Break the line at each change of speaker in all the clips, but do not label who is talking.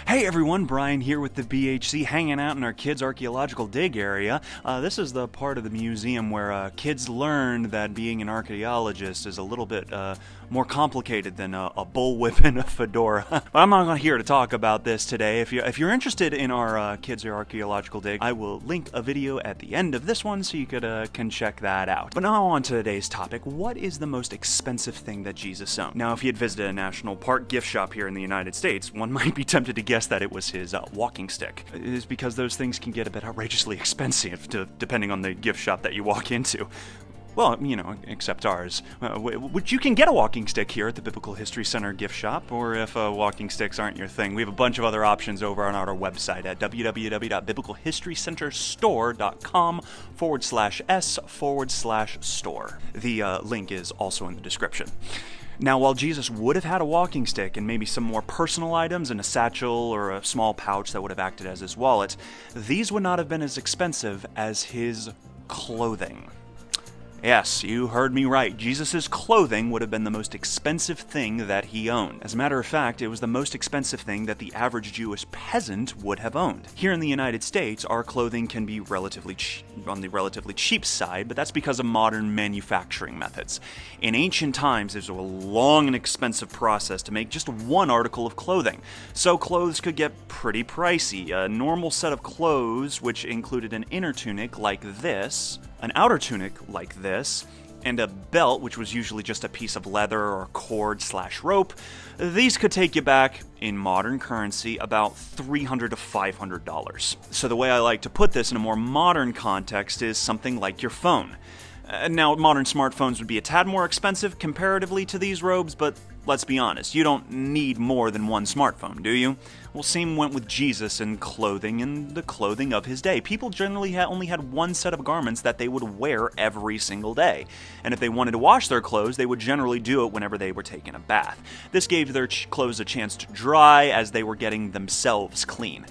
Hey everyone, Bryan here with the BHC, hanging out in our kids' archaeological dig area. This is the part of the museum where kids learn that being an archaeologist is a little bit more complicated than a bullwhip and a fedora. But I'm not here to talk about this today. If you're interested in our kids' archaeological dig, I will link a video at the end of this one so you can check that out. But now on to today's topic. What is the most expensive thing that Jesus owned? Now, if you had visited a national park gift shop here in the United States, one might be tempted to guess that it was his walking stick. It is because those things can get a bit outrageously expensive depending on the gift shop that you walk into. Well, except ours. Which you can get a walking stick here at the Biblical History Center gift shop, or if walking sticks aren't your thing, we have a bunch of other options over on our website at www.biblicalhistorycenterstore.com/s/store. The link is also in the description. Now, while Jesus would have had a walking stick and maybe some more personal items in a satchel or a small pouch that would have acted as his wallet, these would not have been as expensive as his clothing. Yes, you heard me right. Jesus' clothing would have been the most expensive thing that he owned. As a matter of fact, it was the most expensive thing that the average Jewish peasant would have owned. Here in the United States, our clothing can be on the relatively cheap side, but that's because of modern manufacturing methods. In ancient times, it was a long and expensive process to make just one article of clothing, so clothes could get pretty pricey. A normal set of clothes, which included an inner tunic like this, an outer tunic like this, and a belt, which was usually just a piece of leather or cord/rope, these could take you back, in modern currency, about $300 to $500. So the way I like to put this in a more modern context is something like your phone. Now, modern smartphones would be a tad more expensive comparatively to these robes, but let's be honest, you don't need more than one smartphone, do you? Well, same went with Jesus and clothing and the clothing of his day. People generally only had one set of garments that they would wear every single day. And if they wanted to wash their clothes, they would generally do it whenever they were taking a bath. This gave their clothes a chance to dry as they were getting themselves clean.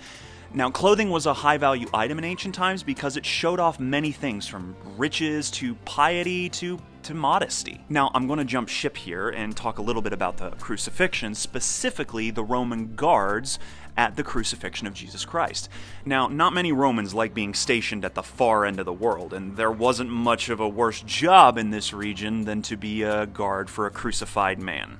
Now, clothing was a high-value item in ancient times because it showed off many things, from riches to piety to modesty. Now, I'm going to jump ship here and talk a little bit about the crucifixion, specifically the Roman guards at the crucifixion of Jesus Christ. Now, not many Romans like being stationed at the far end of the world, and there wasn't much of a worse job in this region than to be a guard for a crucified man.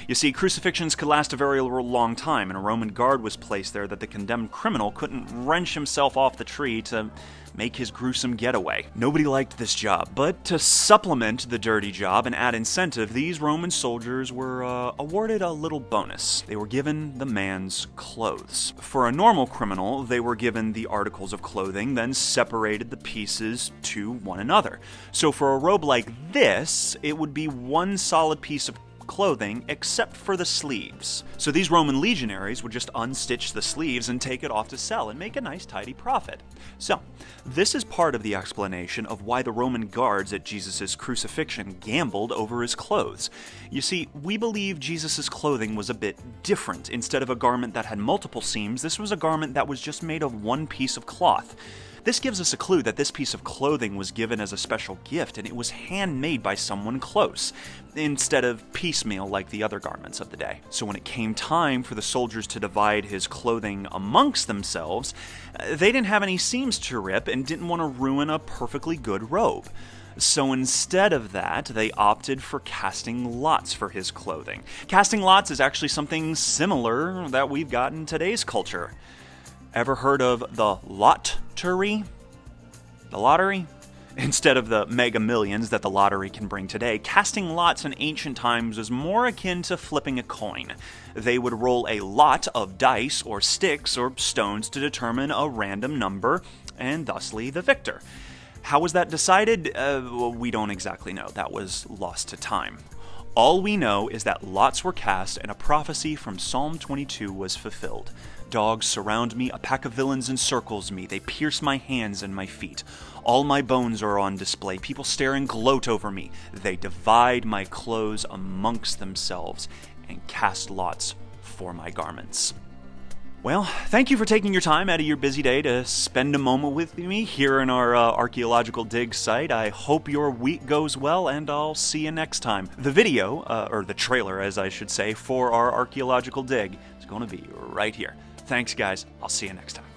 You see, crucifixions could last a very long time, and a Roman guard was placed there that the condemned criminal couldn't wrench himself off the tree to make his gruesome getaway. Nobody liked this job, but to supplement the dirty job and add incentive, these Roman soldiers were awarded a little bonus. They were given the man's clothes. For a normal criminal, they were given the articles of clothing, then separated the pieces to one another. So for a robe like this, it would be one solid piece of clothing except for the sleeves. So these Roman legionaries would just unstitch the sleeves and take it off to sell and make a nice tidy profit. So this is part of the explanation of why the Roman guards at Jesus' crucifixion gambled over his clothes. You see, we believe Jesus' clothing was a bit different. Instead of a garment that had multiple seams, this was a garment that was just made of one piece of cloth. This gives us a clue that this piece of clothing was given as a special gift, and it was handmade by someone close, instead of piecemeal like the other garments of the day. So when it came time for the soldiers to divide his clothing amongst themselves, they didn't have any seams to rip and didn't want to ruin a perfectly good robe. So instead of that, they opted for casting lots for his clothing. Casting lots is actually something similar that we've got in today's culture. Ever heard of the lottery? The lottery? Instead of the mega millions that the lottery can bring today, casting lots in ancient times was more akin to flipping a coin. They would roll a lot of dice or sticks or stones to determine a random number, and thusly the victor. How was that decided? We don't exactly know. That was lost to time. All we know is that lots were cast and a prophecy from Psalm 22 was fulfilled. Dogs surround me, a pack of villains encircles me, they pierce my hands and my feet. All my bones are on display, people stare and gloat over me. They divide my clothes amongst themselves and cast lots for my garments. Well, thank you for taking your time out of your busy day to spend a moment with me here in our archaeological dig site. I hope your week goes well, and I'll see you next time. The video, or the trailer as I should say, for our archaeological dig is going to be right here. Thanks, guys. I'll see you next time.